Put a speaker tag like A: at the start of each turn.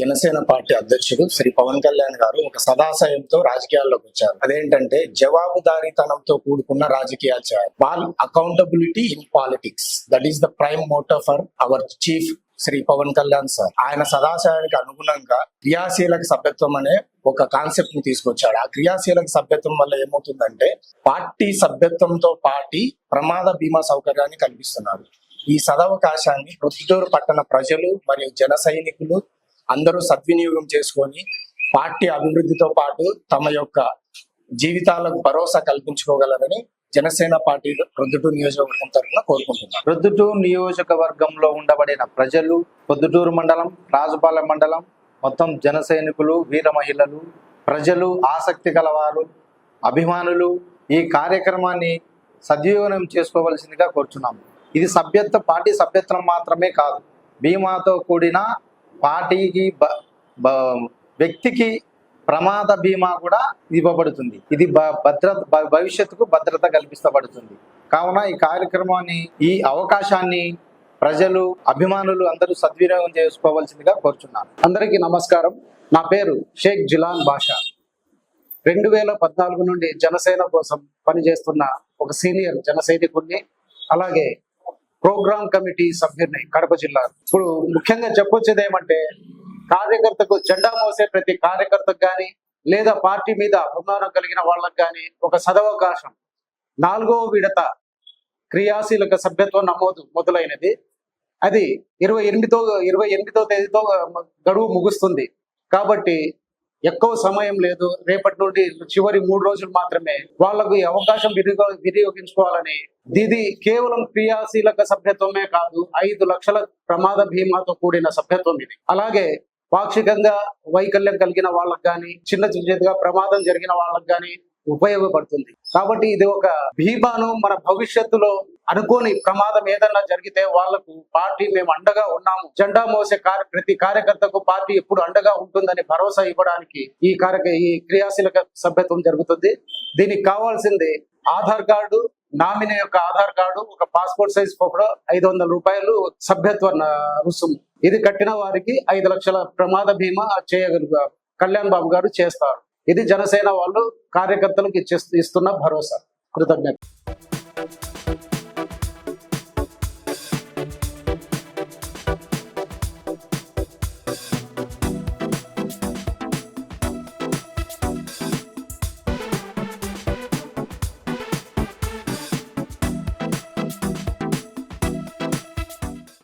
A: Janasena party అధ్యక్షుడు శ్రీ పవన్ కళ్యాణ్ గారు ఒక సదాశయంతో రాజకీయాల్లోకి వచ్చారు. అదేంటంటే జవాబుదారీతనంతో కూడుకున్న రాజకీయాలు చేయాలి. Accountability in politics, that is the prime motto for our chief Shri Pawan Kalyan sir. ఆయన సదాశయానికి అనుగుణంగా క్రియాశీలక సభ్యత్వం అనే ఒక కాన్సెప్ట్ ని తీసుకొచ్చాడు. ఆ క్రియాశీలక సభ్యత్వం వల్ల ఏమవుతుందంటే పార్టీ సభ్యత్వంతో పార్టీ ప్రమాద బీమా సౌకర్యాన్ని కల్పిస్తున్నారు. ఈ సదవకాశాన్ని ప్రొద్దుటూరు పట్టణ ప్రజలు మరియు జన సైనికులు అందరూ సద్వినియోగం చేసుకొని పార్టీ అభివృద్ధితో పాటు తమ యొక్క జీవితాలకు భరోసా కల్పించుకోగలరని జనసేన పార్టీ ప్రొద్దుటూరు నియోజకవర్గం తరఫున కోరుకుంటున్నారు.
B: ప్రొద్దుటూరు నియోజకవర్గంలో ఉండబడిన ప్రజలు, ప్రొద్దుటూరు మండలం, రాజపాలెం మండలం మొత్తం జన సైనికులు, వీర మహిళలు, ప్రజలు, ఆసక్తి గలవారు, అభిమానులు ఈ కార్యక్రమాన్ని సద్వినియోగం చేసుకోవలసిందిగా కోరుచున్నాము. ఇది పార్టీ సభ్యత్వం మాత్రమే కాదు, బీమాతో కూడిన పార్టీకి వ్యక్తికి ప్రమాద బీమా కూడా ఇవ్వబడుతుంది. ఇది భవిష్యత్తుకు భద్రత కల్పించబడుతుంది. కావున ఈ కార్యక్రమాన్ని, ఈ అవకాశాన్ని ప్రజలు, అభిమానులు అందరూ సద్వినియోగం చేసుకోవాల్సిందిగా కోరుచున్నాను.
C: అందరికీ నమస్కారం. నా పేరు షేక్ జిలాన్ బాషా. 2014 నుండి జనసేన కోసం పనిచేస్తున్న ఒక సీనియర్ జన సైనికుడిని, అలాగే ప్రోగ్రామ్ కమిటీ సభ్యుడిని కడప జిల్లా. ఇప్పుడు ముఖ్యంగా చెప్పొచ్చేది ఏమంటే, కార్యకర్తకు జెండా మోసే ప్రతి కార్యకర్తకు కానీ, లేదా పార్టీ మీద అభిమానం కలిగిన వాళ్ళకు కానీ ఒక సదవకాశం 4వ విడత క్రియాశీలక సభ్యత్వం నమోదు మొదలైనది. అది 28వ తేదీతో గడువు ముగుస్తుంది. కాబట్టి ఎక్కువ సమయం లేదు. రేపటి నుండి చివరి 3 రోజులు మాత్రమే వాళ్లకు ఈ అవకాశం వినియోగించుకోవాలని. ఇది కేవలం క్రియాశీలక సభ్యత్వమే కాదు, 5 లక్షల ప్రమాద బీమాతో కూడిన సభ్యత్వం ఇది. అలాగే పాక్షికంగా వైకల్యం కలిగిన వాళ్ళకు కానీ, చిన్న చిన్నగా ప్రమాదం జరిగిన వాళ్ళకు కానీ ఉపయోగపడుతుంది. కాబట్టి ఇది ఒక బీమాను మన భవిష్యత్తులో అనుకోని ప్రమాదం ఏదన్నా జరిగితే వాళ్లకు పార్టీ మేము అండగా ఉన్నాము, జెండా మోసే ప్రతి కార్యకర్తకు పార్టీ ఎప్పుడు అండగా ఉంటుందని భరోసా ఇవ్వడానికి ఈ క్రియాశీలక సభ్యత్వం జరుగుతుంది. దీనికి కావాల్సింది ఆధార్ కార్డు, నామినీ యొక్క ఆధార్ కార్డు, ఒక పాస్పోర్ట్ సైజ్ ఫోటో, 500 రూపాయలు సభ్యత్వ రుసుము. ఇది కట్టిన వారికి 5 లక్షల ప్రమాద బీమా చేయగలుగుతారు. కళ్యాణ్ బాబు గారు చేస్తారు. ఇది జనసేన వాళ్ళు కార్యకర్తలకు ఇస్తున్న భరోసా. కృతజ్ఞత.